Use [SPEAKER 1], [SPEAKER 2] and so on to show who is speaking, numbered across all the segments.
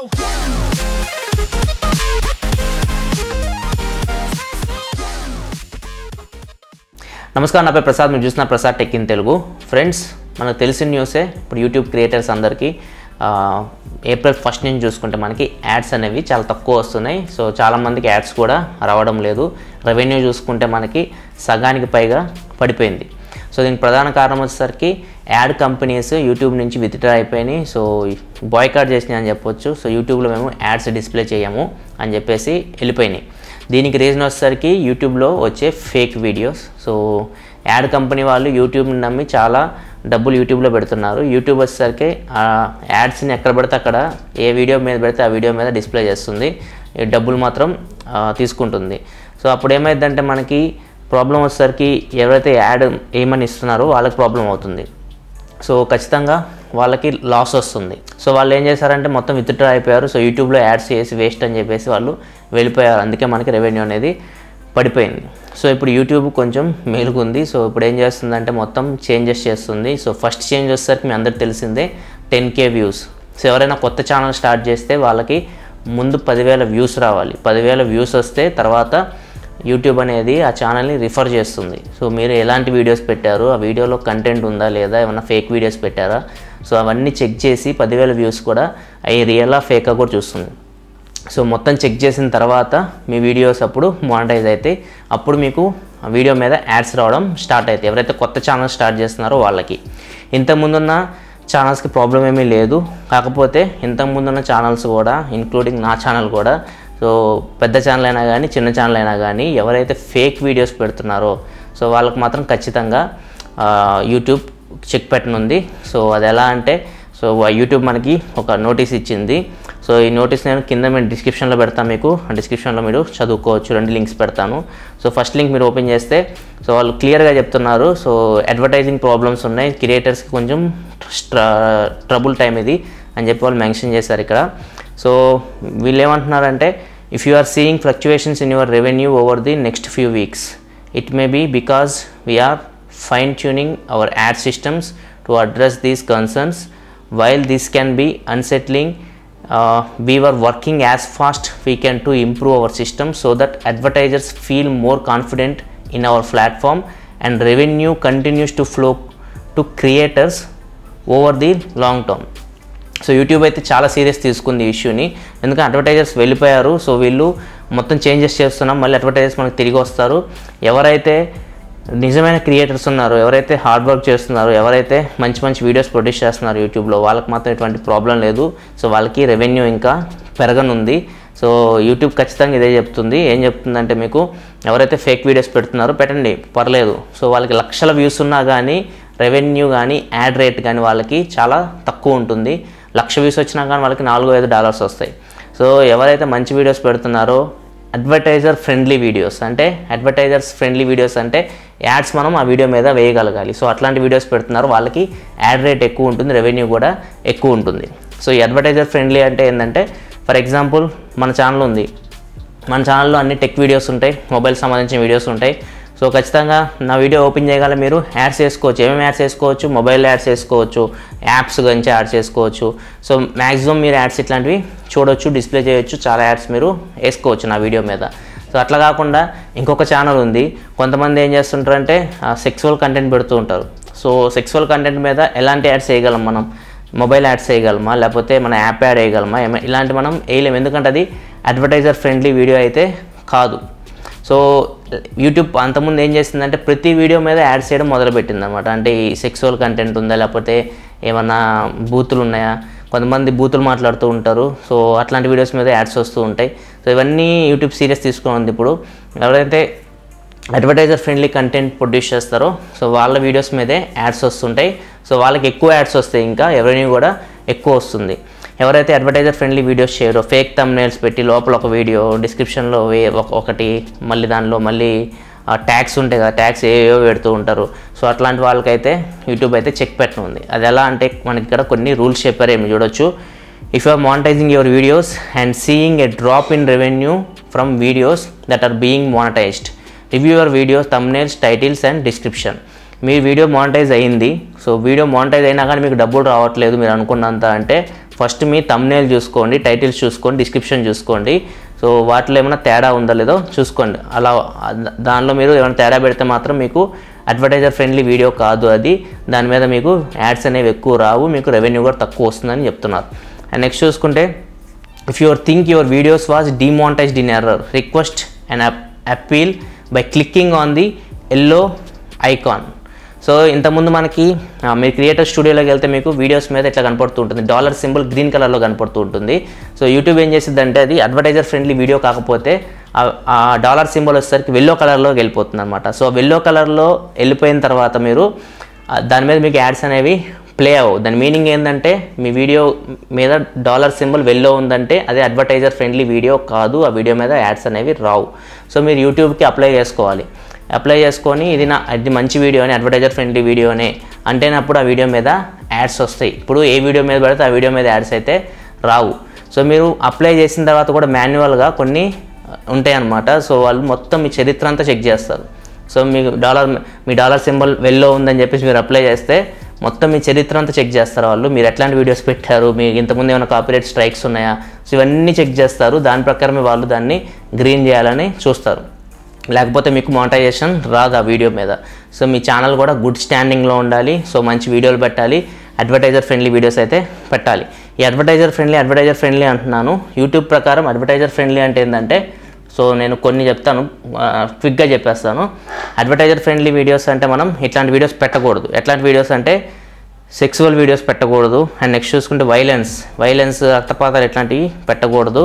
[SPEAKER 1] నమస్కారం, నా పేరు ప్రసాద్. మీరు చూస్తున్న Prasad tech in Telugu. Friends, మనకు తెలిసిన న్యూసే. ఇప్పుడు యూట్యూబ్ క్రియేటర్స్ అందరికీ ఏప్రిల్ 1 నుంచి చూసుకుంటే మనకి యాడ్స్ అనేవి చాలా తక్కువ వస్తున్నాయి. సో చాలామందికి యాడ్స్ కూడా రావడం లేదు. రెవెన్యూ చూసుకుంటే మనకి సగానికి పైగా పడిపోయింది. సో దీనికి ప్రధాన కారణం వచ్చేసరికి యాడ్ కంపెనీస్ యూట్యూబ్ నుంచి విత్డ్రా అయిపోయినాయి. సో బాయ్కాట్ చేసినాయి అని చెప్పొచ్చు. సో యూట్యూబ్లో మేము యాడ్స్ డిస్ప్లే చేయము అని చెప్పేసి వెళ్ళిపోయినాయి. దీనికి రీజన్ వచ్చేసరికి యూట్యూబ్లో వచ్చే fake videos. So ad company వాళ్ళు యూట్యూబ్ని నమ్మి చాలా డబ్బులు యూట్యూబ్లో పెడుతున్నారు. యూట్యూబ్ వచ్చేసరికి యాడ్స్ని ఎక్కడ పడితే అక్కడ ఏ వీడియో మీద పెడితే ఆ వీడియో మీద డిస్ప్లే చేస్తుంది, డబ్బులు మాత్రం తీసుకుంటుంది. సో అప్పుడు ఏమైందంటే మనకి ప్రాబ్లం వచ్చేసరికి ఎవరైతే యాడ్ ఏమని ఇస్తున్నారో వాళ్ళకి ప్రాబ్లం అవుతుంది. సో ఖచ్చితంగా వాళ్ళకి లాస్ వస్తుంది. సో వాళ్ళు ఏం చేశారంటే మొత్తం విత్డ్రా అయిపోయారు. సో యూట్యూబ్లో యాడ్స్ చేసి వేస్ట్ అని చెప్పేసి వాళ్ళు వెళ్ళిపోయారు. అందుకే మనకి రెవెన్యూ అనేది పడిపోయింది. సో ఇప్పుడు యూట్యూబ్ కొంచెం మేలుకుంది. సో ఇప్పుడు ఏం చేస్తుందంటే మొత్తం చేంజెస్ చేస్తుంది. సో ఫస్ట్ చేంజ్ వచ్చేసరికి మీ అందరికి తెలిసిందే 10K వ్యూస్. సో ఎవరైనా కొత్త ఛానల్ స్టార్ట్ చేస్తే వాళ్ళకి ముందు 10,000 వ్యూస్ రావాలి. 10,000 వ్యూస్ వస్తే తర్వాత యూట్యూబ్ అనేది ఆ ఛానల్ని రిఫర్ చేస్తుంది. సో మీరు ఎలాంటి వీడియోస్ పెట్టారు, ఆ వీడియోలో కంటెంట్ ఉందా లేదా, ఏమైనా ఫేక్ వీడియోస్ పెట్టారా, సో అవన్నీ చెక్ చేసి 10,000 వ్యూస్ కూడా అవి రియలా ఫేకా కూడా చూస్తుంది. సో మొత్తం చెక్ చేసిన తర్వాత మీ వీడియోస్ అప్పుడు మానిటైజ్ అయితే అప్పుడు మీకు వీడియో మీద యాడ్స్ రావడం స్టార్ట్ అవుతాయి. ఎవరైతే కొత్త ఛానల్ స్టార్ట్ చేస్తున్నారో వాళ్ళకి. ఇంతకుముందున్న ఛానల్స్కి ప్రాబ్లం ఏమీ లేదు. కాకపోతే ఇంతకుముందున్న ఛానల్స్ కూడా ఇంక్లూడింగ్ నా ఛానల్ కూడా, సో పెద్ద ఛానల్ అయినా కానీ చిన్న ఛానల్ అయినా కానీ ఎవరైతే ఫేక్ వీడియోస్ పెడుతున్నారో సో వాళ్ళకి మాత్రం ఖచ్చితంగా యూట్యూబ్ చెక్ పెట్టనుంది. సో అది ఎలా అంటే, సో యూట్యూబ్ మనకి ఒక నోటీస్ ఇచ్చింది. సో ఈ నోటీస్ నేను కింద మేము డిస్క్రిప్షన్లో పెడతాను. మీకు ఆ డిస్క్రిప్షన్లో మీరు చదువుకోవచ్చు. 2 లింక్స్ పెడతాను. సో ఫస్ట్ లింక్ మీరు ఓపెన్ చేస్తే సో వాళ్ళు క్లియర్గా చెప్తున్నారు. సో అడ్వర్టైజింగ్ ప్రాబ్లమ్స్ ఉన్నాయి, క్రియేటర్స్కి కొంచెం ట్రబుల్ టైం ఇది అని చెప్పి వాళ్ళు మెన్షన్ చేశారు ఇక్కడ. సో వీళ్ళు ఏమంటున్నారంటే, if you are seeing fluctuations in your revenue over the next few weeks, it may be because we're fine tuning our ad systems to address these concerns. While this can be unsettling, we were working as fast we can to improve our system so that advertisers feel more confident in our platform and revenue continues to flow to creators over the long term. So YouTube అయితే చాలా serious తీసుకుంది ఈ ఇష్యూని. ఎందుకంటే advertisers వెళ్ళిపోయారు. So వీళ్ళు మొత్తం changes చేస్తున్నాం, మళ్ళీ అడ్వర్టైజర్స్ మనకు తిరిగి వస్తారు. ఎవరైతే నిజమైన క్రియేటర్స్ ఉన్నారో, ఎవరైతే హార్డ్ వర్క్ చేస్తున్నారో, ఎవరైతే మంచి మంచి వీడియోస్ ప్రొడ్యూస్ చేస్తున్నారు యూట్యూబ్లో, వాళ్ళకి మాత్రం ఎటువంటి ప్రాబ్లం లేదు. సో వాళ్ళకి రెవెన్యూ ఇంకా పెరగనుంది. సో యూట్యూబ్ ఖచ్చితంగా ఇదే చెప్తుంది. ఏం చెప్తుందంటే, మీకు ఎవరైతే ఫేక్ వీడియోస్ పెడుతున్నారో పెట్టండి, పర్లేదు. సో వాళ్ళకి లక్షల వ్యూస్ ఉన్నా కానీ రెవెన్యూ కానీ యాడ్ రేట్ కానీ వాళ్ళకి చాలా తక్కువ ఉంటుంది. 1,00,000 వ్యూస్ వచ్చినా కానీ వాళ్ళకి $4-5 వస్తాయి. సో ఎవరైతే మంచి వీడియోస్ పెడుతున్నారో, అడ్వర్టైజర్ ఫ్రెండ్లీ వీడియోస్ అంటే, అడ్వర్టైజర్స్ ఫ్రెండ్లీ వీడియోస్ అంటే యాడ్స్ మనం ఆ వీడియో మీద వేయగలగాలి. సో అట్లాంటి వీడియోస్ పెడుతున్నారు, వాళ్ళకి యాడ్ రేట్ ఎక్కువ ఉంటుంది, రెవెన్యూ కూడా ఎక్కువ ఉంటుంది. సో ఈ అడ్వర్టైజర్ ఫ్రెండ్లీ అంటే ఏంటంటే, ఫర్ ఎగ్జాంపుల్ మన ఛానల్ ఉంది, మన ఛానల్లో అన్ని టెక్ వీడియోస్ ఉంటాయి, మొబైల్ సంబంధించిన వీడియోస్ ఉంటాయి. సో ఖచ్చితంగా నా వీడియో ఓపెన్ చేయగల మీరు యాడ్స్ వేసుకోవచ్చు. ఏమేమి యాడ్స్ వేసుకోవచ్చు? మొబైల్ యాడ్స్ వేసుకోవచ్చు, యాప్స్ గురించి యాడ్స్ వేసుకోవచ్చు. సో మ్యాక్సిమం మీరు యాడ్స్ ఇట్లాంటివి చూడవచ్చు, డిస్ప్లే చేయొచ్చు, చాలా యాడ్స్ మీరు వేసుకోవచ్చు నా వీడియో మీద. సో అట్లా కాకుండా ఇంకొక ఛానల్ ఉంది, కొంతమంది ఏం చేస్తుంటారంటే సెక్సువల్ కంటెంట్ పెడుతూ ఉంటారు. సో సెక్సువల్ కంటెంట్ మీద ఎలాంటి యాడ్స్ వేయగలం మనం? మొబైల్ యాడ్స్ వేయగలమా, లేకపోతే మన యాప్ యాడ్ వేయగలమా? ఇలాంటి మనం వేయలేము, ఎందుకంటే అది అడ్వర్టైజర్ ఫ్రెండ్లీ వీడియో అయితే కాదు. సో యూట్యూబ్ అంతకుముందు ఏం చేస్తుందంటే ప్రతి వీడియో మీద యాడ్స్ చేయడం మొదలుపెట్టింది అనమాట. అంటే ఈ సెక్సువల్ కంటెంట్ ఉందా, లేకపోతే ఏమన్నా బూతులు ఉన్నాయా, కొంతమంది బూతులు మాట్లాడుతూ ఉంటారు. సో అట్లాంటి వీడియోస్ మీద యాడ్స్ వస్తూ ఉంటాయి. సో ఇవన్నీ యూట్యూబ్ సీరియస్ తీసుకుని ఇప్పుడు ఎవరైతే అడ్వర్టైజర్ ఫ్రెండ్లీ కంటెంట్ ప్రొడ్యూస్ చేస్తారో సో వాళ్ళ వీడియోస్ మీదే యాడ్స్ వస్తుంటాయి. సో వాళ్ళకి ఎక్కువ యాడ్స్ వస్తాయి, ఇంకా రెవెన్యూ కూడా ఎక్కువ వస్తుంది. ఎవరైతే అడ్వర్టైజర్ ఫ్రెండ్లీ వీడియోస్ చేయరో, ఫేక్ థంబ్నెయిల్స్ పెట్టి లోపల ఒక వీడియో, డిస్క్రిప్షన్లో ఒకటి, మళ్ళీ దానిలో మళ్ళీ ట్యాగ్స్ ఉంటాయి కదా, ట్యాగ్స్ ఏవో పెడుతూ ఉంటారు. సో అట్లాంటి వాళ్ళకైతే యూట్యూబ్ అయితే చెక్ పెట్టనుంది. అది ఎలా అంటే, మనకి ఇక్కడ కొన్ని రూల్స్ చెప్పారు, ఏమి చూడొచ్చు. If you are monetising your videos and seeing a drop in revenue from videos that are being monetised, review your videos thumbnails, titles and description. మీ వీడియో మానిటైజ్ అయ్యింది, సో వీడియో మానిటైజ్ అయినా కానీ మీకు డబ్బులు రావట్లేదు మీరు అనుకున్నంత అంటే, ఫస్ట్ మీ thumbnail చూసుకోండి, టైటిల్స్ చూసుకోండి, డిస్క్రిప్షన్ చూసుకోండి. సో వాటిలో ఏమైనా తేడా ఉందో లేదో చూసుకోండి. అలా దానిలో మీరు ఏమైనా తేడా పెడితే మాత్రం మీకు అడ్వర్టైజర్ ఫ్రెండ్లీ వీడియో కాదు అది. దాని మీద మీకు యాడ్స్ అనేవి ఎక్కువ రావు, మీకు రెవెన్యూ కూడా తక్కువ వస్తుందని చెప్తున్నారు. అండ్ నెక్స్ట్ చూసుకుంటే, if you think your videos was demonetized in error, request an appeal by clicking on the yellow icon. So ఇంతకుముందు మనకి మీరు క్రియేటర్ స్టూడియోలోకి వెళ్తే మీకు వీడియోస్ మీద ఇట్లా కనపడుతూ ఉంటుంది, డాలర్ సింబల్ గ్రీన్ కలర్లో కనపడుతూ ఉంటుంది. సో యూట్యూబ్ ఏం చేసిందంటే అది అడ్వర్టైజర్ ఫ్రెండ్లీ వీడియో కాకపోతే ఆ డాలర్ సింబల్ వచ్చేసరికి ఎల్లో కలర్లోకి వెళ్ళిపోతుంది అనమాట. సో ఎల్లో కలర్లో వెళ్ళిపోయిన తర్వాత మీరు దాని మీద మీకు యాడ్స్ అనేవి ప్లే అవ్వవు. దాని మీనింగ్ ఏంటంటే మీ వీడియో మీద డాలర్ సింబల్ వెల్లో ఉందంటే అదే అడ్వర్టైజర్ ఫ్రెండ్లీ వీడియో కాదు, ఆ వీడియో మీద యాడ్స్ అనేవి రావు. సో మీరు యూట్యూబ్కి అప్లై చేసుకోవాలి. అప్లై చేసుకొని ఇది మంచి వీడియో అని, అడ్వర్టైజర్ ఫ్రెండ్లీ వీడియోనే అంటేనప్పుడు ఆ వీడియో మీద యాడ్స్ వస్తాయి. ఇప్పుడు ఏ వీడియో మీద పెడితే ఆ వీడియో మీద యాడ్స్ అయితే రావు. సో మీరు అప్లై చేసిన తర్వాత కూడా మాన్యువల్గా కొన్ని ఉంటాయి అన్నమాట. సో వాళ్ళు మొత్తం మీ చరిత్ర అంతా చెక్ చేస్తారు. సో మీ డాలర్ సింబల్ వెల్లో ఉందని చెప్పేసి మీరు అప్లై చేస్తే మొత్తం మీ చరిత్ర అంతా చెక్ చేస్తారు వాళ్ళు. మీరు ఎట్లాంటి వీడియోస్ పెట్టారు, మీకు ఇంతకుముందు ఏమైనా కాపీరైట్ స్ట్రైక్స్ ఉన్నాయా, సో ఇవన్నీ చెక్ చేస్తారు. దాని ప్రకారమే వాళ్ళు దాన్ని గ్రీన్ చేయాలని చూస్తారు. లేకపోతే మీకు మానిటైజేషన్ రాదు ఆ వీడియో మీద. సో మీ ఛానల్ కూడా గుడ్ స్టాండింగ్లో ఉండాలి. సో మంచి వీడియోలు పెట్టాలి, అడ్వర్టైజర్ ఫ్రెండ్లీ వీడియోస్ అయితే పెట్టాలి. ఈ అడ్వర్టైజర్ ఫ్రెండ్లీ అంటున్నాను. యూట్యూబ్ ప్రకారం అడ్వర్టైజర్ ఫ్రెండ్లీ అంటే ఏంటంటే, సో నేను కొన్ని చెప్తాను, క్విక్గా చెప్పేస్తాను. అడ్వర్టైజర్ ఫ్రెండ్లీ వీడియోస్ అంటే మనం ఇట్లాంటి వీడియోస్ పెట్టకూడదు. ఎట్లాంటి వీడియోస్ అంటే సెక్సువల్ వీడియోస్ పెట్టకూడదు. అండ్ నెక్స్ట్ చూసుకుంటే వైలెన్స్ రక్తపాతాలు ఇట్లాంటివి పెట్టకూడదు.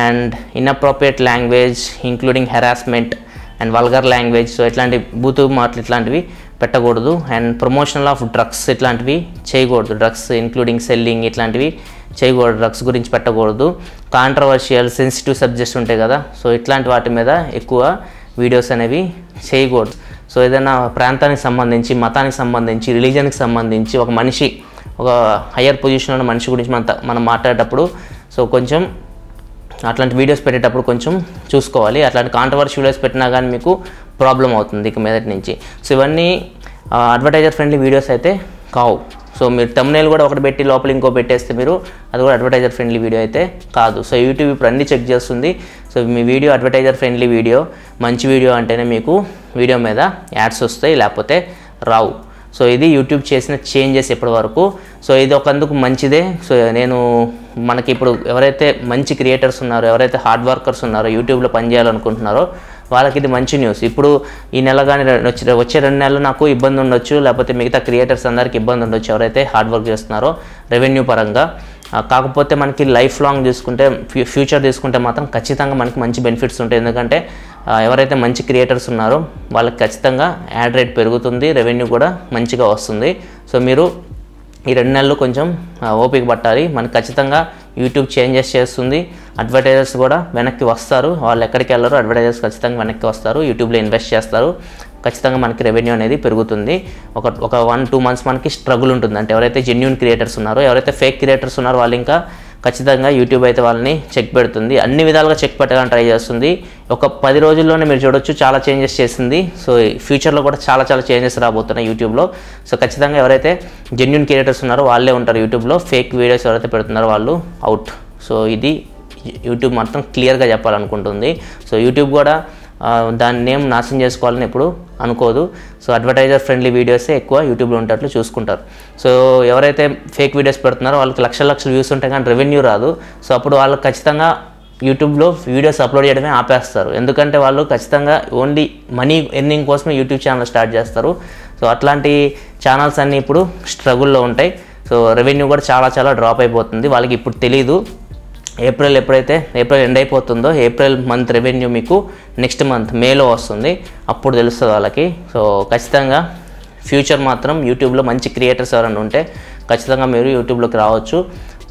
[SPEAKER 1] And inappropriate language including harassment and vulgar language, so ఇట్లాంటి బూతు మాటలు ఇట్లాంటివి పెట్టకూడదు. అండ్ ప్రమోషనల్ ఆఫ్ డ్రగ్స్ ఇట్లాంటివి చేయకూడదు. డ్రగ్స్ ఇంక్లూడింగ్ సెల్లింగ్ ఇట్లాంటివి చేయకూడదు, డ్రగ్స్ గురించి పెట్టకూడదు. కాంట్రవర్షియల్ సెన్సిటివ్ సబ్జెక్ట్స్ ఉంటాయి కదా, సో ఇట్లాంటి వాటి మీద ఎక్కువ వీడియోస్ అనేవి చేయకూడదు. సో ఏదైనా ప్రాంతానికి సంబంధించి, మతానికి సంబంధించి, రిలీజన్కి సంబంధించి ఒక హయ్యర్ పొజిషన్లో ఉన్న మనిషి గురించి మనం మాట్లాడేటప్పుడు సో కొంచెం అట్లాంటి వీడియోస్ పెట్టేటప్పుడు కొంచెం చూసుకోవాలి. అట్లాంటి కాంట్రవర్షియల్ వీడియోస్ పెట్టినా కానీ మీకు ప్రాబ్లం అవుతుంది ఇక మీదటి నుంచి. సో ఇవన్నీ అడ్వర్టైజర్ ఫ్రెండ్లీ వీడియోస్ అయితే కావు. సో మీరు thumbnail కూడా ఒకటి పెట్టి లోపల ఇంకో పెట్టేస్తే అది కూడా అడ్వర్టైజర్ ఫ్రెండ్లీ వీడియో అయితే కాదు. సో యూట్యూబ్ ఇప్పుడు అన్నీ చెక్ చేస్తుంది. సో మీ వీడియో అడ్వర్టైజర్ ఫ్రెండ్లీ వీడియో, మంచి వీడియో అంటేనే మీకు వీడియో మీద యాడ్స్ వస్తాయి, లేకపోతే రావు. సో ఇది యూట్యూబ్ చేసిన చేంజెస్ ఇప్పటి వరకు. సో ఇది ఒకందుకు మంచిదే. సో మనకి ఇప్పుడు ఎవరైతే మంచి క్రియేటర్స్ ఉన్నారో, ఎవరైతే హార్డ్ వర్కర్స్ ఉన్నారో, యూట్యూబ్లో పనిచేయాలనుకుంటున్నారో వాళ్ళకి ఇది మంచి న్యూస్. ఇప్పుడు ఈ నెల కానీ వచ్చే 2 నెలలు నాకు ఇబ్బంది ఉండొచ్చు, లేకపోతే మిగతా క్రియేటర్స్ అందరికీ ఇబ్బంది ఉండొచ్చు ఎవరైతే హార్డ్ వర్క్ చేస్తున్నారో రెవెన్యూ పరంగా. కాకపోతే మనకి లైఫ్ లాంగ్ తీసుకుంటే, ఫ్యూచర్ తీసుకుంటే మాత్రం ఖచ్చితంగా మనకి మంచి బెనిఫిట్స్ ఉంటాయి. ఎందుకంటే ఎవరైతే మంచి క్రియేటర్స్ ఉన్నారో వాళ్ళకి ఖచ్చితంగా యాడ్ రేట్ పెరుగుతుంది, రెవెన్యూ కూడా మంచిగా వస్తుంది. సో మీరు ఈ 2 నెలలు కొంచెం ఓపిక పట్టాలి. మనకి ఖచ్చితంగా యూట్యూబ్ చేంజెస్ చేస్తుంది. అడ్వర్టైజర్స్ కూడా వెనక్కి వస్తారు, వాళ్ళు ఎక్కడికి వెళ్ళరు, అడ్వర్టైజర్స్ ఖచ్చితంగా వెనక్కి వస్తారు, యూట్యూబ్లో ఇన్వెస్ట్ చేస్తారు. ఖచ్చితంగా మనకి రెవెన్యూ అనేది పెరుగుతుంది. ఒక 1-2 మంత్స్ మనకి స్ట్రగుల్ ఉంటుంది. అంటే ఎవరైతే జెన్యూన్ క్రియేటర్స్ ఉన్నారో, ఎవరైతే ఫేక్ క్రియేటర్స్ ఉన్నారో వాళ్ళు ఇంకా ఖచ్చితంగా యూట్యూబ్ అయితే వాళ్ళని చెక్ పెడుతుంది, అన్ని విధాలుగా చెక్ పెట్టడానికి ట్రై చేస్తుంది. ఒక 10 రోజుల్లోనే మీరు చూడొచ్చు చాలా చేంజెస్ చేసింది. సో ఫ్యూచర్లో కూడా చాలా చేంజెస్ రాబోతున్నాయి యూట్యూబ్లో. సో ఖచ్చితంగా ఎవరైతే జెన్యూన్ క్రియేటర్స్ ఉన్నారో వాళ్ళే ఉంటారు యూట్యూబ్లో. ఫేక్ వీడియోస్ ఎవరైతే పెడుతున్నారో వాళ్ళు అవుట్. సో ఇది యూట్యూబ్ మాత్రం క్లియర్గా చెప్పాలనుకుంటుంది. సో యూట్యూబ్ కూడా దాని నేమ్ నాశనం చేసుకోవాలని ఎప్పుడు అనుకోదు. సో అడ్వర్టైజర్ ఫ్రెండ్లీ వీడియోసే ఎక్కువ యూట్యూబ్లో ఉండేట్లు చూసుకుంటారు. సో ఎవరైతే ఫేక్ వీడియోస్ పెడుతున్నారో వాళ్ళకి లక్షల వ్యూస్ ఉంటాయి కానీ రెవెన్యూ రాదు. సో అప్పుడు వాళ్ళకి ఖచ్చితంగా యూట్యూబ్లో వీడియోస్ అప్లోడ్ చేయడమే ఆపేస్తారు. ఎందుకంటే వాళ్ళు ఖచ్చితంగా ఓన్లీ మనీ ఎర్నింగ్ కోసమే యూట్యూబ్ ఛానల్ స్టార్ట్ చేస్తారు. సో అట్లాంటి ఛానల్స్ అన్నీ ఇప్పుడు స్ట్రగుల్లో ఉంటాయి. సో రెవెన్యూ కూడా చాలా డ్రాప్ అయిపోతుంది. వాళ్ళకి ఇప్పుడు తెలీదు. ఏప్రిల్ ఎండ్ అయిపోతుందో, ఏప్రిల్ మంత్ రెవెన్యూ మీకు నెక్స్ట్ మంత్ మేలో వస్తుంది, అప్పుడు తెలుస్తుంది వాళ్ళకి. సో ఖచ్చితంగా ఫ్యూచర్ మాత్రం యూట్యూబ్లో మంచి క్రియేటర్స్ ఎవరైనా ఉంటే ఖచ్చితంగా మీరు యూట్యూబ్లోకి రావచ్చు.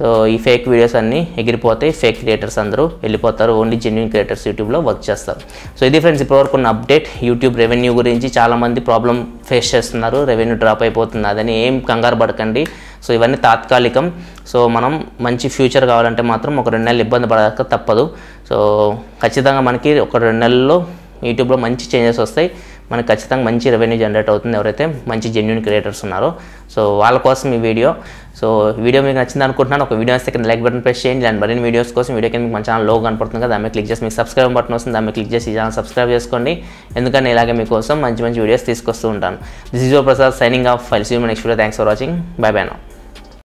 [SPEAKER 1] సో ఈ ఫేక్ వీడియోస్ అన్నీ ఎగిరిపోతాయి, ఫేక్ క్రియేటర్స్ అందరూ వెళ్ళిపోతారు, ఓన్లీ జెన్యూన్ క్రియేటర్స్ యూట్యూబ్లో వర్క్ చేస్తారు. సో ఇది ఫ్రెండ్స్ ఇప్పటివరకు ఉన్న అప్డేట్ యూట్యూబ్ రెవెన్యూ గురించి. చాలామంది ప్రాబ్లం ఫేస్ చేస్తున్నారు, రెవెన్యూ డ్రాప్ అయిపోతుంది, అదని ఏం కంగారు పడకండి. సో ఇవన్నీ తాత్కాలికం. సో మనం మంచి ఫ్యూచర్ కావాలంటే మాత్రం ఒక 2 నెలలు ఇబ్బంది పడక తప్పదు. సో ఖచ్చితంగా మనకి ఒక 2 నెలల్లో యూట్యూబ్లో మంచి చేంజెస్ వస్తాయి, మనకు ఖచ్చితంగా మంచి రెవెన్యూ జనరేట్ అవుతుంది ఎవరైతే మంచి జెన్యూన్ క్రియేటర్స్ ఉన్నారో. సో వాళ్ళ కోసం ఈ వీడియో. సో వీడియో మీకు నచ్చింది అనుకుంటున్నాను. ఒక వీడియో వస్తే లైక్ బటన్ ప్రెస్ చేయండి. అండ్ మరిన్ని వీడియోస్ కోసం వీడియో కింద మన ఛానల్ లోగో కనపడుతుంది కదా, దాన్ని క్లిక్ చేసి మీకు సబ్స్క్రైబ్ బటన్ వస్తుంది, దాన్ని క్లిక్ చేసి ఈ ఛానల్ సబ్స్క్రైబ్ చేసుకోండి. ఎందుకంటే ఇలాగే మీకోసం మంచి మంచి వీడియోస్ తీసుకొస్తూ ఉంటాను. This is your Prasad signing off. I'll see you next video. Thanks for watching. Bye bye now.